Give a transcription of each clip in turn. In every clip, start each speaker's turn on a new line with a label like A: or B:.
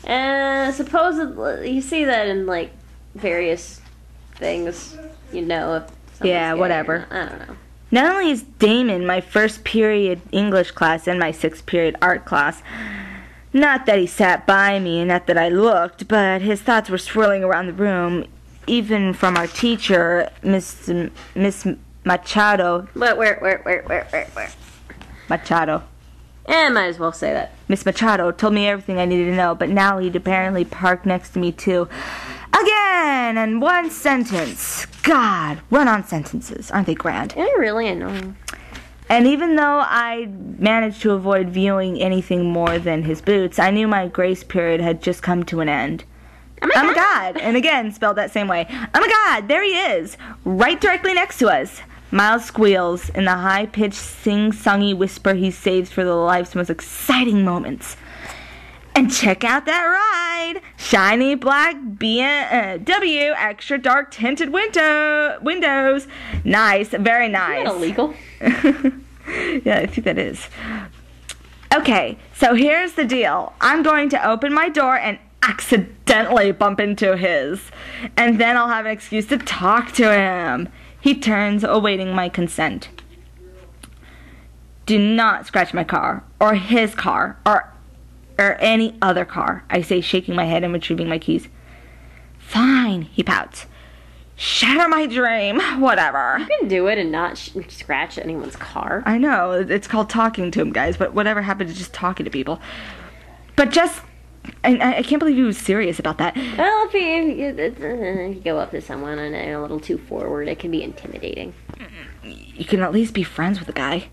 A: Supposedly, you see that in, like, various things, you know, if
B: yeah, whatever.
A: I don't know.
B: Not only is Damon my first period English class and my 6th period art class, not that he sat by me and not that I looked, but his thoughts were swirling around the room, even from our teacher, Miss Machado.
A: Where?
B: Machado.
A: Might as well say that.
B: Miss Machado told me everything I needed to know, but now he'd apparently parked next to me too. Again, and one sentence. God, run-on sentences. Aren't they grand?
A: They're really annoying.
B: And even though I managed to avoid viewing anything more than his boots, I knew my grace period had just come to an end. Oh my God! And again, spelled that same way. Oh my God, there he is, right directly next to us. Miles squeals in the high-pitched, sing-songy whisper he saves for the life's most exciting moments. And check out that ride! Shiny black BMW, extra dark tinted windows. Nice, very nice.
A: Is that illegal?
B: Yeah, I think that is. Okay, so here's the deal. I'm going to open my door and accidentally bump into his. And then I'll have an excuse to talk to him. He turns, awaiting my consent. Do not scratch my car, or his car, or any other car, I say, shaking my head and retrieving my keys. Fine, he pouts. Shatter my dream, whatever.
A: You can do it and not scratch anyone's car.
B: I know, it's called talking to him, guys, but whatever happened to just talking to people? But just, I can't believe he was serious about that.
A: Well, if you go up to someone and a little too forward, it can be intimidating.
B: You can at least be friends with the guy.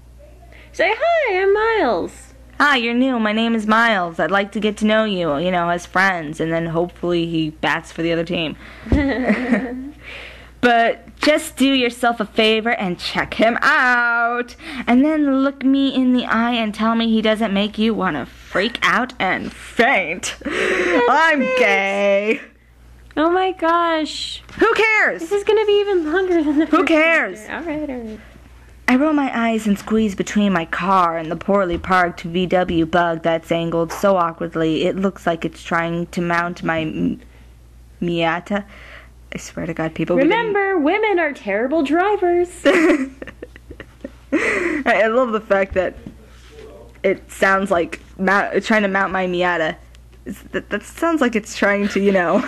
A: Say, hi, I'm Miles.
B: Hi, you're new. My name is Miles. I'd like to get to know you, as friends, and then hopefully he bats for the other team. But just do yourself a favor and check him out. And then look me in the eye and tell me he doesn't make you want to freak out and faint. I'm gay.
A: Oh my gosh.
B: Who cares?
A: This is going to be even longer than the
B: Who cares?
A: All right.
B: I roll my eyes and squeeze between my car and the poorly parked VW Bug that's angled so awkwardly it looks like it's trying to mount my Miata. I swear to God, people...
A: Remember, women are terrible drivers.
B: I love the fact that it sounds like trying to mount my Miata. That sounds like it's trying to,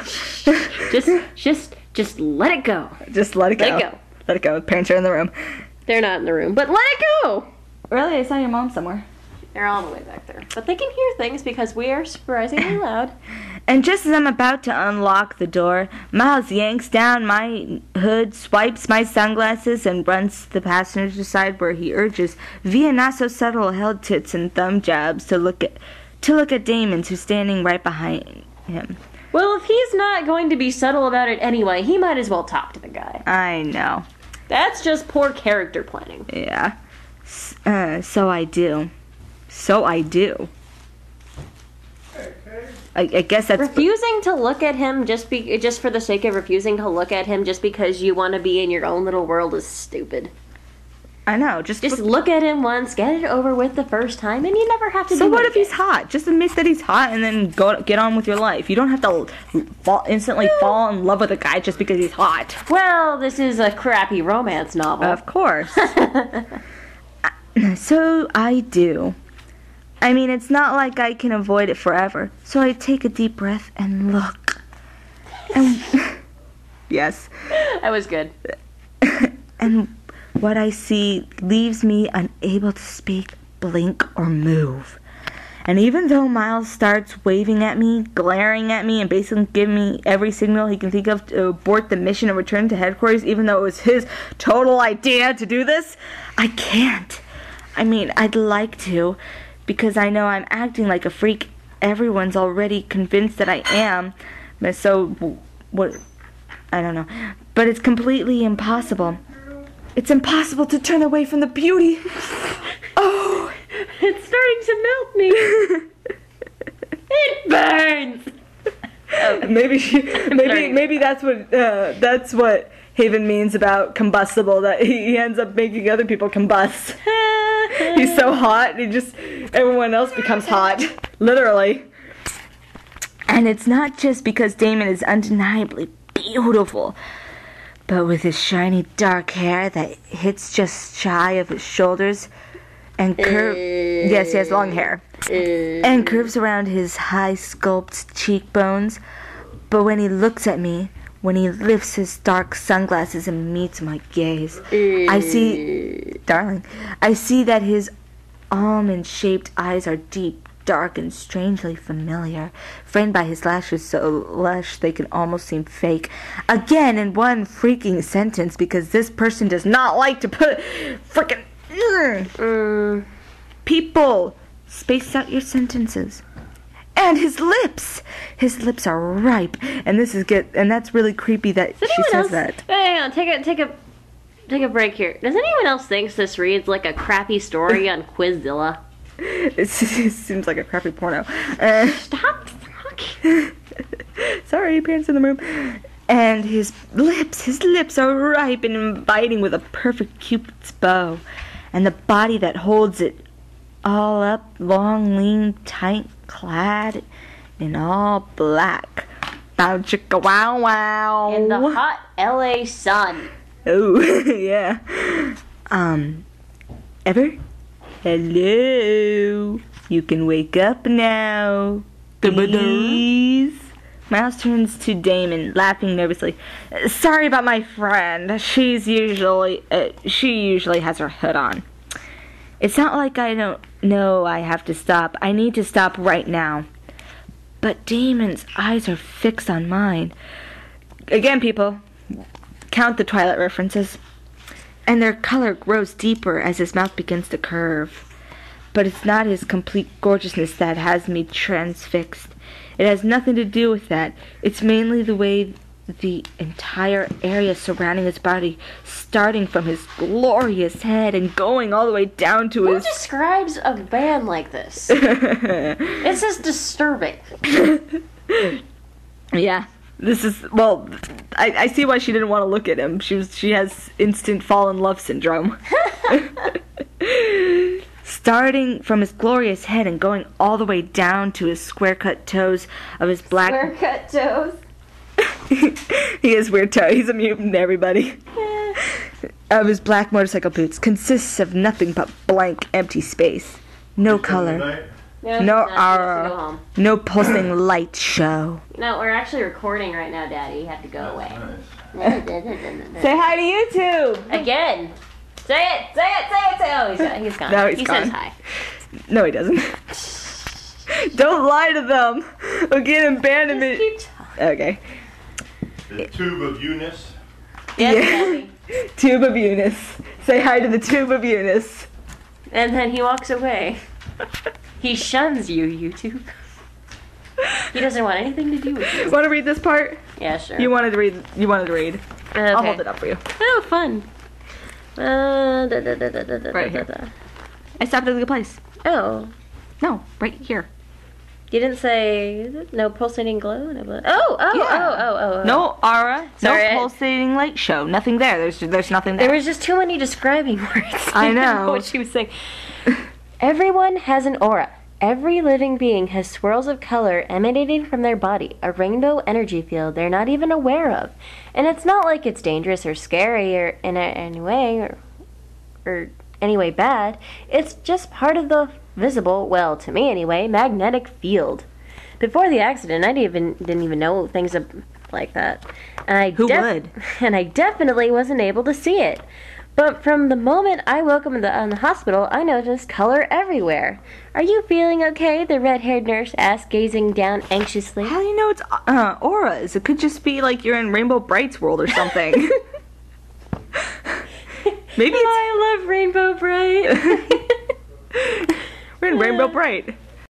A: Just let it go.
B: Just let it go.
A: Let it go.
B: Let it go. Parents are in the room.
A: They're not in the room, but let it go!
B: Really? I saw your mom somewhere.
A: They're all the way back there. But they can hear things because we are surprisingly loud.
B: And just as I'm about to unlock the door, Miles yanks down my hood, swipes my sunglasses, and runs to the passenger side where he urges, via not so subtle held tits and thumb jabs, to look at Damon, who's standing right behind him.
A: Well, if he's not going to be subtle about it anyway, he might as well talk to the guy.
B: I know.
A: That's just poor character planning.
B: Yeah. So I do. I guess that's...
A: Refusing to look at him just for the sake of refusing to look at him just because you want to be in your own little world is stupid.
B: I know. Just
A: look at him once, get it over with the first time, and you never have to do it.
B: So what if he's hot? Just admit that he's hot and then get on with your life. You don't have to instantly fall in love with a guy just because he's hot.
A: Well, this is a crappy romance novel.
B: Of course. So I do. I mean, it's not like I can avoid it forever. So I take a deep breath and look. And yes.
A: That was good.
B: And what I see leaves me unable to speak, blink, or move. And even though Miles starts waving at me, glaring at me, and basically giving me every signal he can think of to abort the mission and return to headquarters, even though it was his total idea to do this, I can't. I mean, I'd like to, because I know I'm acting like a freak. Everyone's already convinced that I am. So, what? I don't know. But it's completely impossible. It's impossible to turn away from the beauty. Oh,
A: it's starting to melt me. It burns.
B: Oh. Maybe that's what Haven means about combustible. That he ends up making other people combust. He's so hot, everyone else becomes hot, literally. And it's not just because Damon is undeniably beautiful, but with his shiny dark hair that hits just shy of his shoulders and yes, he has long hair. And curves around his high sculpted cheekbones. But when he looks at me, when he lifts his dark sunglasses and meets my gaze, I see that his almond-shaped eyes are deep, dark, and strangely familiar, framed by his lashes so lush they can almost seem fake. Again, in one freaking sentence, because this person does not like to put frickin' people, space out your sentences. And his lips are ripe, and that's really creepy that she says that.
A: Hang on, take a break here. Does anyone else think this reads like a crappy story on Quizzilla?
B: It seems like a crappy porno.
A: Stop talking.
B: Sorry, parents in the room. And his lips are ripe and inviting with a perfect Cupid's bow, and the body that holds it all up, long, lean, tight, clad in all black. Bow chicka wow wow.
A: In the hot LA sun.
B: Oh, yeah. Ever? Hello. You can wake up now. Please. Miles turns to Damon, laughing nervously. Sorry about my friend. She usually has her hood on. It's not like I don't know I have to stop. I need to stop right now. But Damon's eyes are fixed on mine. Again, people, count the Twilight references. And their color grows deeper as his mouth begins to curve. But it's not his complete gorgeousness that has me transfixed. It has nothing to do with that. It's mainly the way the entire area surrounding his body, starting from his glorious head and going all the way down to his...
A: Who describes a man like this? It's just disturbing.
B: Yeah. This is, well, I see why she didn't want to look at him. She has instant fall in love syndrome. Starting from his glorious head and going all the way down to his square-cut toes of his black...
A: Square-cut toes?
B: He has weird toes. He's a mutant, everybody. Of his black motorcycle boots consists of nothing but blank, empty space. No color. No aura. No pulsing light show.
A: No, we're actually recording right now, Daddy. You have to go away.
B: Say hi to YouTube.
A: Again. Say it. Oh, he's gone.
B: No, he's gone.
A: Says hi.
B: No, he doesn't. Don't lie to them. We'll get him banned. Okay.
C: The tube of Eunice.
A: Yes,
B: yeah. Tube of Eunice. Say hi to the tube of Eunice.
A: And then he walks away. He shuns you, YouTube. He doesn't want anything to do with you.
B: Want to read this part?
A: Yeah, sure.
B: You wanted to read.
A: Okay.
B: I'll hold it up for you.
A: Oh, fun.
B: Right here. I stopped at a good place.
A: Oh.
B: No, right here.
A: You didn't say no pulsating glow? No blood. Oh.
B: No aura,
A: Sorry,
B: no pulsating light show. Nothing there. There's nothing there.
A: There was just too many describing words.
B: I know.
A: What she was saying. Everyone has an aura. Every living being has swirls of color emanating from their body, a rainbow energy field they're not even aware of. And it's not like it's dangerous or scary or in any way or any way bad. It's just part of the visible, well, to me anyway, magnetic field. Before the accident, I didn't even know things like that. And
B: Who would?
A: And I definitely wasn't able to see it. But from the moment I woke up in the hospital, I noticed color everywhere. Are you feeling okay? The red-haired nurse asked, gazing down anxiously.
B: How do you know it's auras? It could just be like you're in Rainbow Brite's world or something. Maybe it's...
A: I love Rainbow Brite.
B: We're in Rainbow Brite.